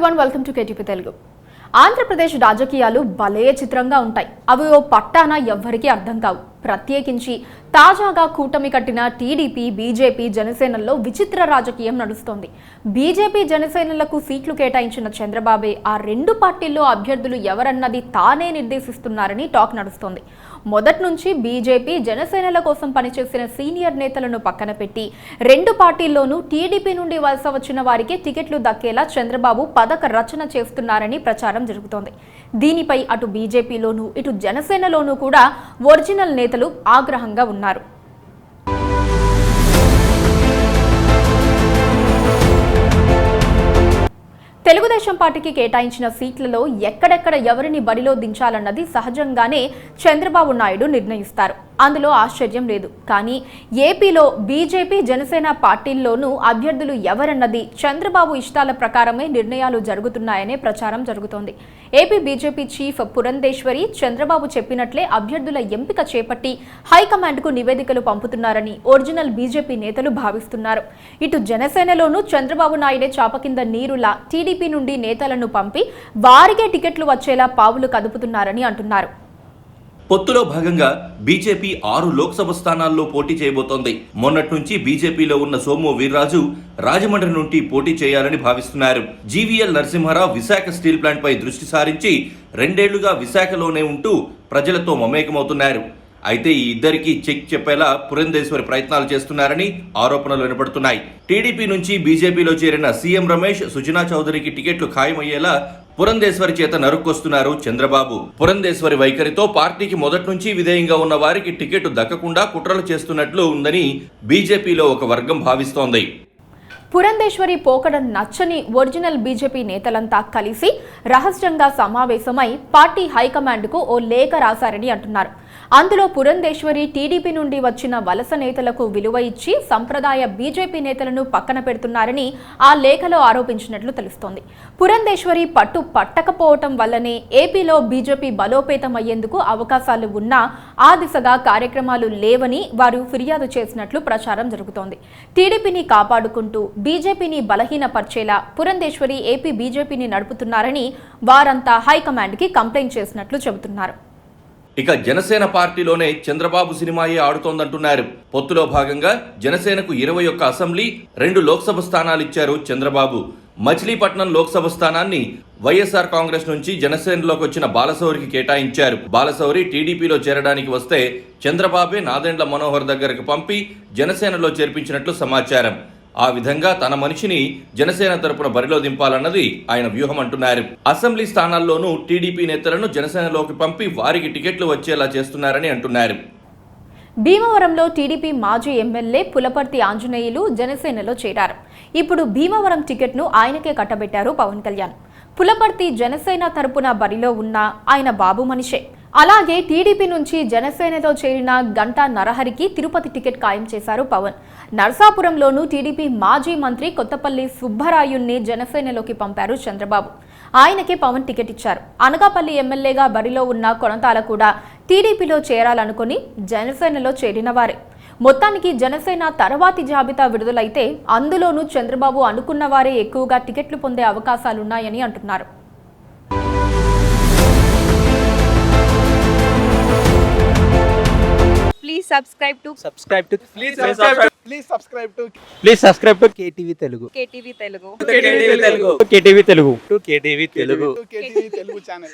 everyone, welcome to KTP Telugu. Andhra Pradesh రాజకీయాలు భలే చిత్రంగా ఉంటాయి. అవి ఓ పట్టాన ఎవ్వరికీ అర్థం కావు. ప్రత్యేకించి తాజాగా కూటమి కట్టిన టీడీపీ, బీజేపీ, జనసేనల్లో విచిత్ర రాజకీయం నడుస్తోంది. బీజేపీ, జనసేనలకు సీట్లు కేటాయించిన చంద్రబాబే ఆ రెండు పార్టీల్లో అభ్యర్థులు ఎవరన్నది తానే నిర్దేశిస్తున్నారని టాక్ నడుస్తోంది. మొదటి నుంచి బీజేపీ, జనసేనల కోసం పనిచేసిన సీనియర్ నేతలను పక్కన పెట్టి రెండు పార్టీల్లోనూ టీడీపీ నుండి వలస వచ్చిన వారికి టికెట్లు దక్కేలా చంద్రబాబు పథక రచన చేస్తున్నారని ప్రచారం జరుగుతోంది. దీనిపై అటు బీజేపీలోనూ ఇటు జనసేనలోనూ కూడా ఒరిజినల్ నేతలు ఆగ్రహంగా ఉన్నారు. తెలుగుదేశం పార్టీకి కేటాయించిన సీట్లలో ఎక్కడెక్కడ ఎవరిని బరిలో దించాలన్నది సహజంగానే చంద్రబాబు నాయుడు నిర్ణయిస్తారు. అందులో ఆశ్చర్యం లేదు. కానీ ఏపీలో బీజేపీ, జనసేన పార్టీల్లోనూ అభ్యర్థులు ఎవరన్నది చంద్రబాబు ఇష్టాల ప్రకారమే నిర్ణయాలు జరుగుతున్నాయనే ప్రచారం జరుగుతోంది. AP BJP chief Purandeswari Chandrababu చెప్పినట్లే అభ్యర్థుల ఎంపిక చేపట్టి హైకమాండ్కు నివేదికలు పంపుతున్నారని ఒరిజినల్ బీజేపీ నేతలు భావిస్తున్నారు. ఇటు జనసేనలోనూ చంద్రబాబు నాయుడే చాప కింద నీరులా టీడీపీ నుండి నేతలను పంపి వారికే టికెట్లు వచ్చేలా పావులు కదుపుతున్నారని అంటున్నారు. పొత్తులో భాగంగా బీజేపీ 6 లోక్సభ స్థానాల్లో పోటీ చేయబోతోంది. మొన్నటి నుంచి బీజేపీలో ఉన్న సోము వీర్రాజు రాజమండ్రి నుండి పోటీ చేయాలని భావిస్తున్నారు. జీవీఎల్ నరసింహారావు విశాఖ స్టీల్ ప్లాంట్ పై దృష్టి సారించి 2 ఏళ్లుగా విశాఖలోనే ఉంటూ ప్రజలతో మమేకమవుతున్నారు. అయితే ఈ ఇద్దరికి చెక్ చెప్పేలా పురంధేశ్వరి ప్రయత్నాలు చేస్తున్నారని ఆరోపణలు వినపడుతున్నాయి. టీడీపీ నుంచి బీజేపీలో చేరిన సీఎం రమేష్, సుజనా చౌదరికి టికెట్లు ఖాయమయ్యేలా పురంధేశ్వరి చేత నరుక్కొస్తున్నారు చంద్రబాబు. పురంధేశ్వరి వైఖరితో పార్టీకి మొదటి నుంచి విధేయంగా ఉన్న వారికి టికెట్ దక్కకుండా కుట్రలు చేస్తున్నట్లు ఉందని బీజేపీలో ఒక వర్గం భావిస్తోంది. పురంధేశ్వరి పోకడం నచ్చని ఒరిజినల్ బీజేపీ నేతలంతా కలిసి రహస్యంగా సమావేశమై పార్టీ హైకమాండ్కు ఓ లేఖ రాశారని అంటున్నారు. అందులో పురంధేశ్వరి టీడీపీ నుండి వచ్చిన వలస నేతలకు విలువ ఇచ్చి సంప్రదాయ బీజేపీ నేతలను పక్కన పెడుతున్నారని ఆ లేఖలో ఆరోపించినట్లు తెలుస్తోంది. పురంధేశ్వరి పట్టు పట్టకపోవటం వల్లనే ఏపీలో బీజేపీ బలోపేతం అయ్యేందుకు అవకాశాలు ఉన్నా ఆ దిశగా కార్యక్రమాలు లేవని వారు ఫిర్యాదు చేసినట్లు ప్రచారం జరుగుతోంది. టీడీపీని కాపాడుకుంటూ బీజేపీని బలహీనపరిచేలా పురంధేశ్వరి ఏపీ బీజేపీని నడుపుతున్నారని వారంతా హైకమాండ్కి కంప్లైంట్ చేసినట్లు చెబుతున్నారు. ఇక జనసేన పార్టీలోనే చంద్రబాబు సినిమాయే ఆడుతోందంటున్నారు. పొత్తులో భాగంగా జనసేనకు 21 అసెంబ్లీ, 2 లోక్సభ స్థానాలు ఇచ్చారు చంద్రబాబు. మచిలీపట్నం లోక్సభ స్థానాన్ని వైఎస్ఆర్ కాంగ్రెస్ నుంచి జనసేనలోకి వచ్చిన బాలశౌరికి కేటాయించారు. బాలశౌరి టీడీపీలో చేరడానికి వస్తే చంద్రబాబే నాదెండ్ల మనోహర్ దగ్గరకు పంపి జనసేనలో చేర్పించినట్లు సమాచారం. ఆ విధంగా తన మనిషిని జనసేన తరపున బరిలో దింపాలన్నది ఆయన వ్యూహం అంటున్నారు. అసెంబ్లీ స్థానాల్లోనూ టీడీపీ నేతలను జనసేనలోకి పంపి వారికి టికెట్లు వచ్చేలా చేస్తున్నారని అంటున్నారు. భీమవరంలో టీడీపీ మాజీ ఎమ్మెల్యే పులపర్తి ఆంజనేయులు జనసేనలో చేరారు. ఇప్పుడు భీమవరం టికెట్ను ఆయనకే కట్టబెట్టారు పవన్ కళ్యాణ్. పులపర్తి జనసేన తరపున బరిలో ఉన్న ఆయన బాబు మనిషే. అలాగే టీడీపీ నుంచి జనసేనతో చేరిన గంటా నరహరికి తిరుపతి టికెట్ ఖాయం చేశారు పవన్. నర్సాపురంలోనూ టీడీపీ మాజీ మంత్రి కొత్తపల్లి సుబ్బరాయుణ్ణి జనసేనలోకి పంపారు చంద్రబాబు. ఆయనకే పవన్ టికెట్ ఇచ్చారు. అనకాపల్లి ఎమ్మెల్యేగా బరిలో ఉన్న కొనతాల కూడా టీడీపీలో చేరాలనుకుని జనసేనలో చేరిన వారే. మొత్తానికి జనసేన తర్వాతి జాబితా విడుదలైతే అందులోనూ చంద్రబాబు అనుకున్న వారే ఎక్కువగా టికెట్లు పొందే అవకాశాలున్నాయని అంటున్నారు. Please subscribe to KTV Telugu. KTV Telugu. KTV Telugu channel.